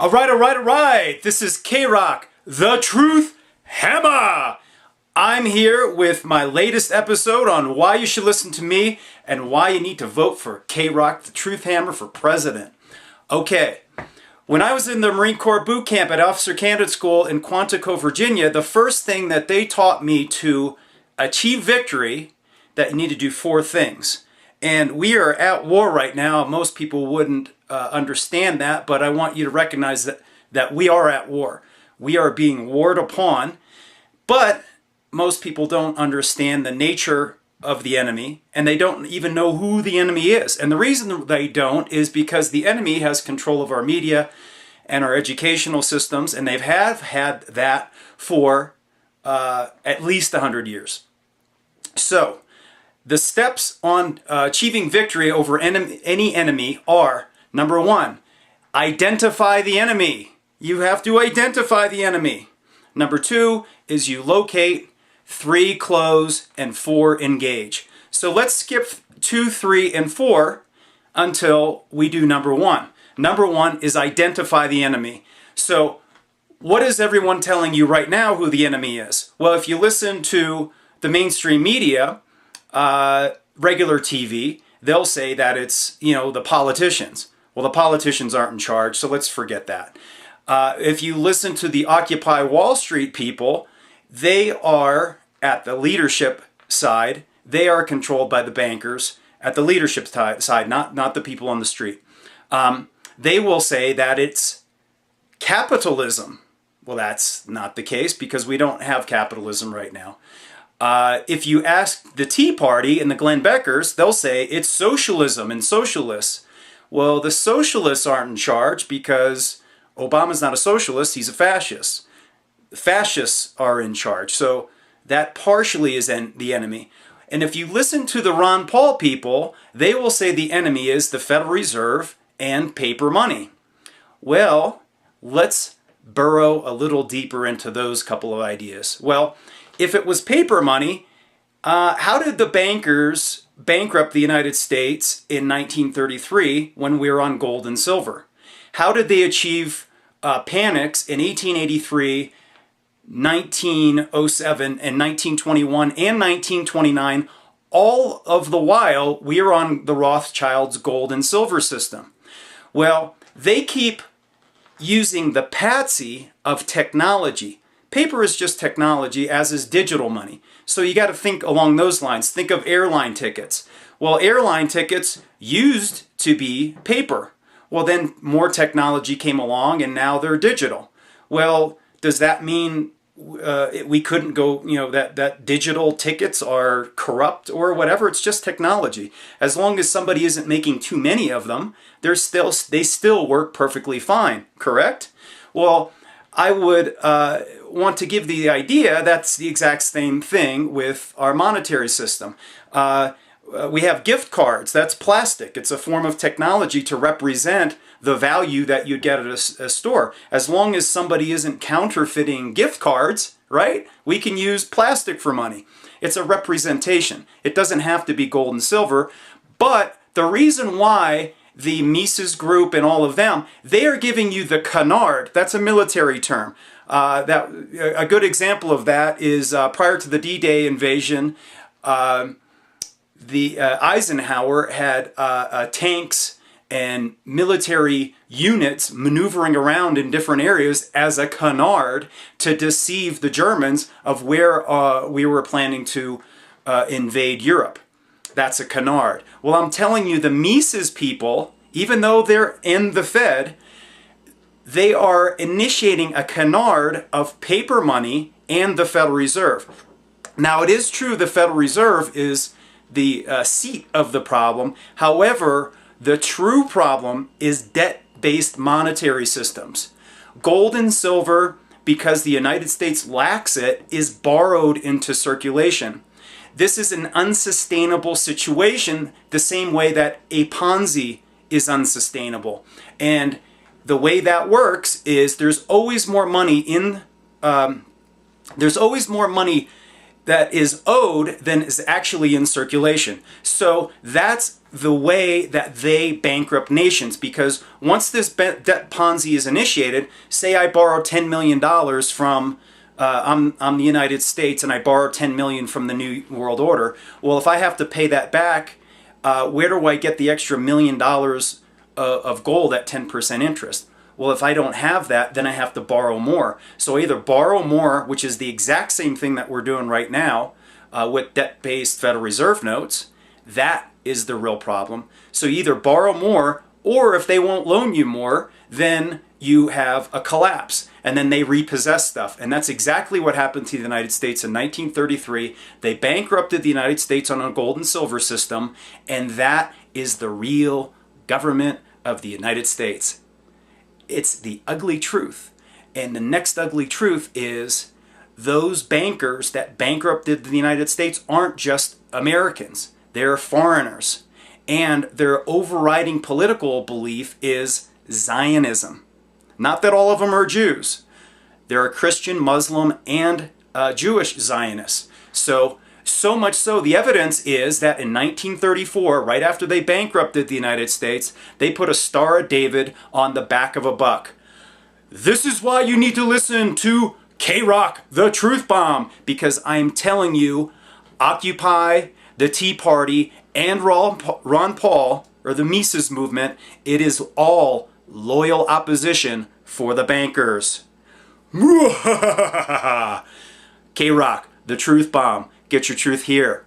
All right. This is K-Roc, the Truth Hammer. I'm here with my latest episode on why you should listen to me and why you need to vote for K-Roc, the Truth Hammer, for president. Okay. When I was in the Marine Corps boot camp at Officer Candidate School in Quantico, Virginia, the first thing that they taught me to achieve victory, that you need to do four things. And we are at war right now. Most people wouldn't understand that, but I want you to recognize that we are at war. We are being warred upon, but most people don't understand the nature of the enemy, and they don't even know who the enemy is. And the reason they don't is because the enemy has control of our media and our educational systems, and they've had that for at least 100 years. So, the steps on achieving victory over any enemy are, number one, identify the enemy. You have to identify the enemy. Number two is you locate, 3, close, and 4, engage. So let's skip 2, 3, and 4 until we do number one. Number one is identify the enemy. So what is everyone telling you right now who the enemy is? Well, if you listen to the mainstream media, regular TV, they'll say that it's, the politicians. Well, the politicians aren't in charge, so let's forget that. If you listen to the Occupy Wall Street people, they are at the leadership side. They are controlled by the bankers at the leadership side, not the people on the street. They will say that it's capitalism. Well, that's not the case because we don't have capitalism right now. If you ask the Tea Party and the Glenn Beckers, they'll say it's socialism and socialists. Well, the socialists aren't in charge because Obama's not a socialist, he's a fascist. The fascists are in charge, so that partially is the enemy. And if you listen to the Ron Paul people, they will say the enemy is the Federal Reserve and paper money. Well, let's burrow a little deeper into those couple of ideas. Well, if it was paper money, how did the bankers bankrupt the United States in 1933 when we were on gold and silver? How did they achieve panics in 1883, 1907, and 1921, and 1929, all of the while we are on the Rothschilds' gold and silver system? Well, they keep using the patsy of technology. Paper is just technology, as is digital money. So you got to think along those lines. Think of airline tickets. Well, airline tickets used to be paper. Well, then more technology came along and now they're digital. Well, does that mean we couldn't go, that digital tickets are corrupt or whatever? It's just technology. As long as somebody isn't making too many of them, they still work perfectly fine, correct? Well, I would want to give the idea that's the exact same thing with our monetary system. We have gift cards. That's plastic. It's a form of technology to represent the value that you'd get at a store. As long as somebody isn't counterfeiting gift cards, right? We can use plastic for money. It's a representation. It doesn't have to be gold and silver. But the reason why the Mises Group and all of them, they are giving you the canard. That's a military term. A good example of that is prior to the D-Day invasion, Eisenhower had tanks and military units maneuvering around in different areas as a canard to deceive the Germans of where we were planning to invade Europe. That's a canard. Well, I'm telling you, the Mises people, even though they're in the Fed, they are initiating a canard of paper money and the Federal Reserve. Now, it is true the Federal Reserve is the seat of the problem. However, the true problem is debt-based monetary systems. Gold and silver, because the United States lacks it, is borrowed into circulation. This is an unsustainable situation, the same way that a Ponzi is unsustainable. And the way that works is there's always more money that is owed than is actually in circulation. So that's the way that they bankrupt nations. Because once this debt Ponzi is initiated, say I borrow $10 million from I'm the United States and I borrow $10 million from the New World Order. Well, if I have to pay that back, where do I get the extra $1 million of gold at 10% interest? Well, if I don't have that, then I have to borrow more. So either borrow more, which is the exact same thing that we're doing right now with debt-based Federal Reserve notes. That is the real problem. So you either borrow more, or if they won't loan you more, then you have a collapse, and then they repossess stuff. And that's exactly what happened to the United States in 1933. They bankrupted the United States on a gold and silver system, and that is the real government of the United States. It's the ugly truth. And the next ugly truth is those bankers that bankrupted the United States aren't just Americans. They're foreigners. And their overriding political belief is Zionism. Not that all of them are Jews. There are Christian, Muslim, and Jewish Zionists. So much so, the evidence is that in 1934, right after they bankrupted the United States, they put a Star of David on the back of a buck. This is why you need to listen to K-Roc, the Truth Bomb, because I'm telling you, Occupy, the Tea Party, and Ron Paul, or the Mises movement, it is all loyal opposition for the bankers. K-Roc, the Truth Bomb. Get your truth here.